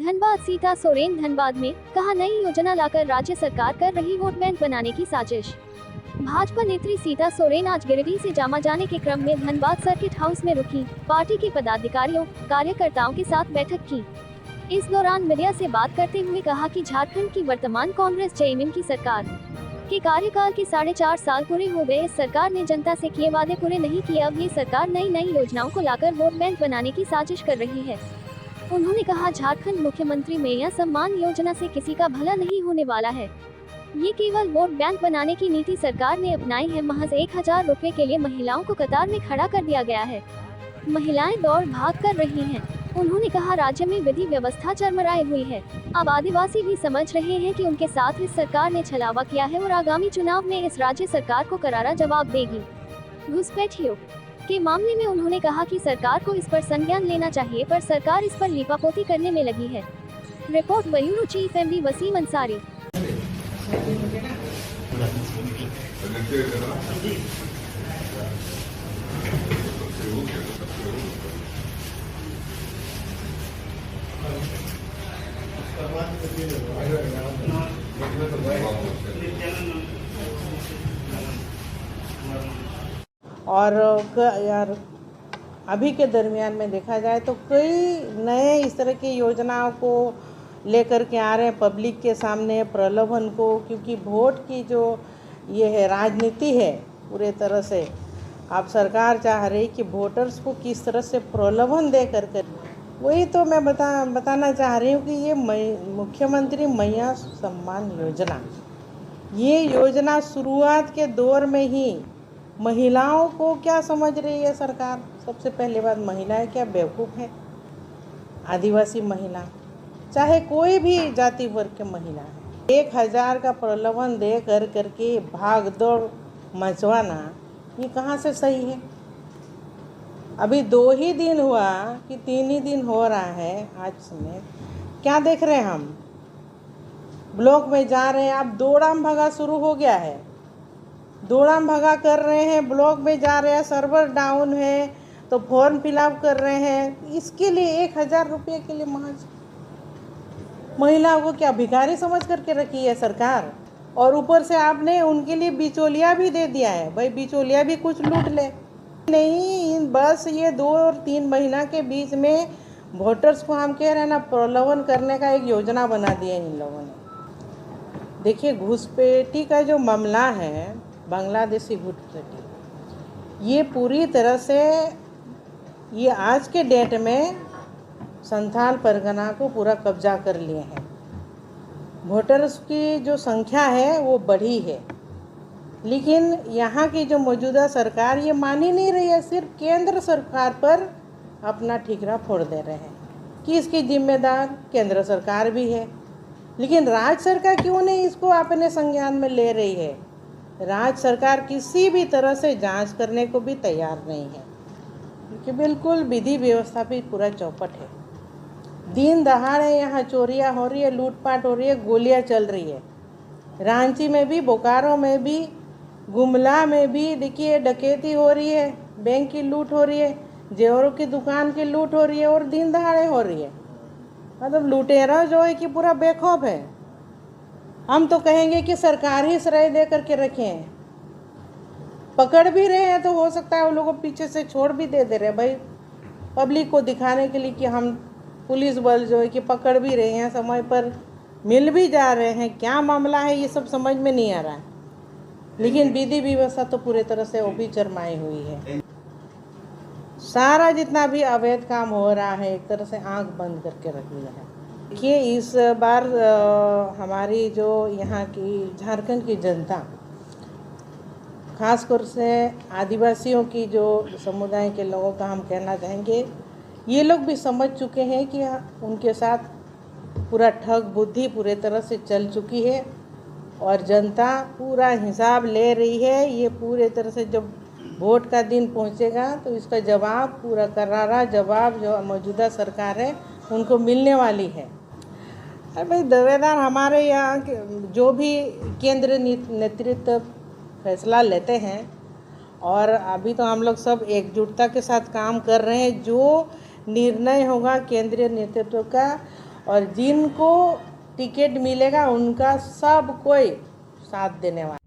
धनबाद सीता सोरेन धनबाद में कहा, नई योजना लाकर राज्य सरकार कर रही वोट बैंक बनाने की साजिश। भाजपा नेत्री सीता सोरेन आज गिरिडीह से जामा जाने के क्रम में धनबाद सर्किट हाउस में रुकी, पार्टी के पदाधिकारियों कार्यकर्ताओं के साथ बैठक की। इस दौरान मीडिया से बात करते हुए कहा कि झारखंड की वर्तमान कांग्रेस जेएमएम की सरकार के कार्यकाल के 4.5 साल पूरे हो गए। इस सरकार ने जनता से किए वादे पूरे नहीं किए। अब ये सरकार नई योजनाओं को लाकर वोट बैंक बनाने की साजिश कर रही है। उन्होंने कहा, झारखंड मुख्यमंत्री मैया सम्मान योजना से किसी का भला नहीं होने वाला है। ये केवल वोट बैंक बनाने की नीति सरकार ने अपनाई है। महज 1000 रुपए के लिए महिलाओं को कतार में खड़ा कर दिया गया है। महिलाएं दौड़ भाग कर रही हैं। उन्होंने कहा, राज्य में विधि व्यवस्था चरमराई हुई है। अब आदिवासी भी समझ रहे हैं कि उनके साथ इस सरकार ने छलावा किया है और आगामी चुनाव में इस राज्य सरकार को करारा जवाब देगी। घुसपैठियों के मामले में उन्होंने कहा कि सरकार को इस पर संज्ञान लेना चाहिए, पर सरकार इस पर लीपापोती करने में लगी है। Report bureau chief MD Waseem Ansari. और यार अभी के दरमियान में देखा जाए तो कई नए इस तरह की योजनाओं को लेकर के आ रहे हैं पब्लिक के सामने प्रलोभन को, क्योंकि वोट की जो ये है राजनीति है पूरे तरह से। आप सरकार चाह रही कि वोटर्स को किस तरह से प्रलोभन दे कर वही तो मैं बताना चाह रही हूँ कि ये मुख्यमंत्री मैया सम्मान योजना, ये योजना शुरुआत के दौर में ही महिलाओं को क्या समझ रही है सरकार। सबसे पहले बात, महिलाएं क्या बेवकूफ़ है? आदिवासी महिला चाहे कोई भी जाति वर्ग के महिला है, 1000 का प्रलोभन दे करके भाग दौड़ मचवाना ये कहाँ से सही है? अभी 2 ही दिन हुआ कि 3 ही दिन हो रहा है। आज में क्या देख रहे हैं हम, ब्लॉक में जा रहे हैं, अब दौड़ाम भगा शुरू हो गया है। दौड़ाम भगा कर रहे हैं, ब्लॉक में जा रहे हैं, सर्वर डाउन है तो फॉर्म फिलअप कर रहे हैं। इसके लिए 1000 रुपये के लिए महज महिलाओं को क्या भिखारी समझ करके रखी है सरकार? और ऊपर से आपने उनके लिए बिचौलिया भी दे दिया है। भाई बिचौलिया भी कुछ लूट ले नहीं, बस ये 2 और 3 महीना के बीच में वोटर्स को हम कह रहे हैं ना प्रलोभन करने का एक योजना बना दिया इन लोगों ने। देखिए, घुसपैठी का जो मामला है, बांग्लादेशी घुसपैठी, ये पूरी तरह से ये आज के डेट में संथाल परगना को पूरा कब्जा कर लिए हैं। वोटर्स की जो संख्या है वो बढ़ी है, लेकिन यहाँ की जो मौजूदा सरकार ये मान ही नहीं रही है। सिर्फ केंद्र सरकार पर अपना ठिकरा फोड़ दे रहे हैं कि इसकी जिम्मेदार केंद्र सरकार भी है, लेकिन राज्य सरकार क्यों नहीं इसको अपने संज्ञान में ले रही है? राज्य सरकार किसी भी तरह से जांच करने को भी तैयार नहीं है, क्योंकि बिल्कुल विधि व्यवस्था भी पूरा चौपट है। दिन दहाड़े यहाँ चोरियाँ हो रही है, लूटपाट हो रही है, गोलियाँ चल रही है। रांची में भी, बोकारो में भी, गुमला में भी देखिए डकैती हो रही है, बैंक की लूट हो रही है, जेवरों की दुकान की लूट हो रही है और दिन दहाड़े हो रही है। मतलब लुटेरा जो है कि पूरा बेखौफ है। हम तो कहेंगे कि सरकार ही श्रेय दे करके रखे हैं। पकड़ भी रहे हैं तो हो सकता है वो लोगों को पीछे से छोड़ भी दे रहे हैं, भाई पब्लिक को दिखाने के लिए कि हम पुलिस बल जो है कि पकड़ भी रहे हैं, समय पर मिल भी जा रहे हैं। क्या मामला है ये सब समझ में नहीं आ रहा है, लेकिन विधि व्यवस्था तो पूरी तरह से वो भी चरमाई हुई है। सारा जितना भी अवैध काम हो रहा है एक तरह से आंख बंद करके रख लिया है। देखिए, इस बार हमारी जो यहाँ की झारखंड की जनता, खासकर से आदिवासियों की जो समुदाय के लोगों का हम कहना चाहेंगे, ये लोग भी समझ चुके हैं कि उनके साथ पूरा ठग बुद्धि पूरे तरह से चल चुकी है और जनता पूरा हिसाब ले रही है। ये पूरे तरह से जब वोट का दिन पहुंचेगा तो इसका जवाब, पूरा करारा जवाब जो मौजूदा सरकार है उनको मिलने वाली है। अरे भाई, दावेदार हमारे यहाँ जो भी केंद्र नेतृत्व फैसला लेते हैं, और अभी तो हम लोग सब एकजुटता के साथ काम कर रहे हैं। जो निर्णय होगा केंद्रीय नेतृत्व का और जिनको टिकट मिलेगा उनका सब कोई साथ देने वाला।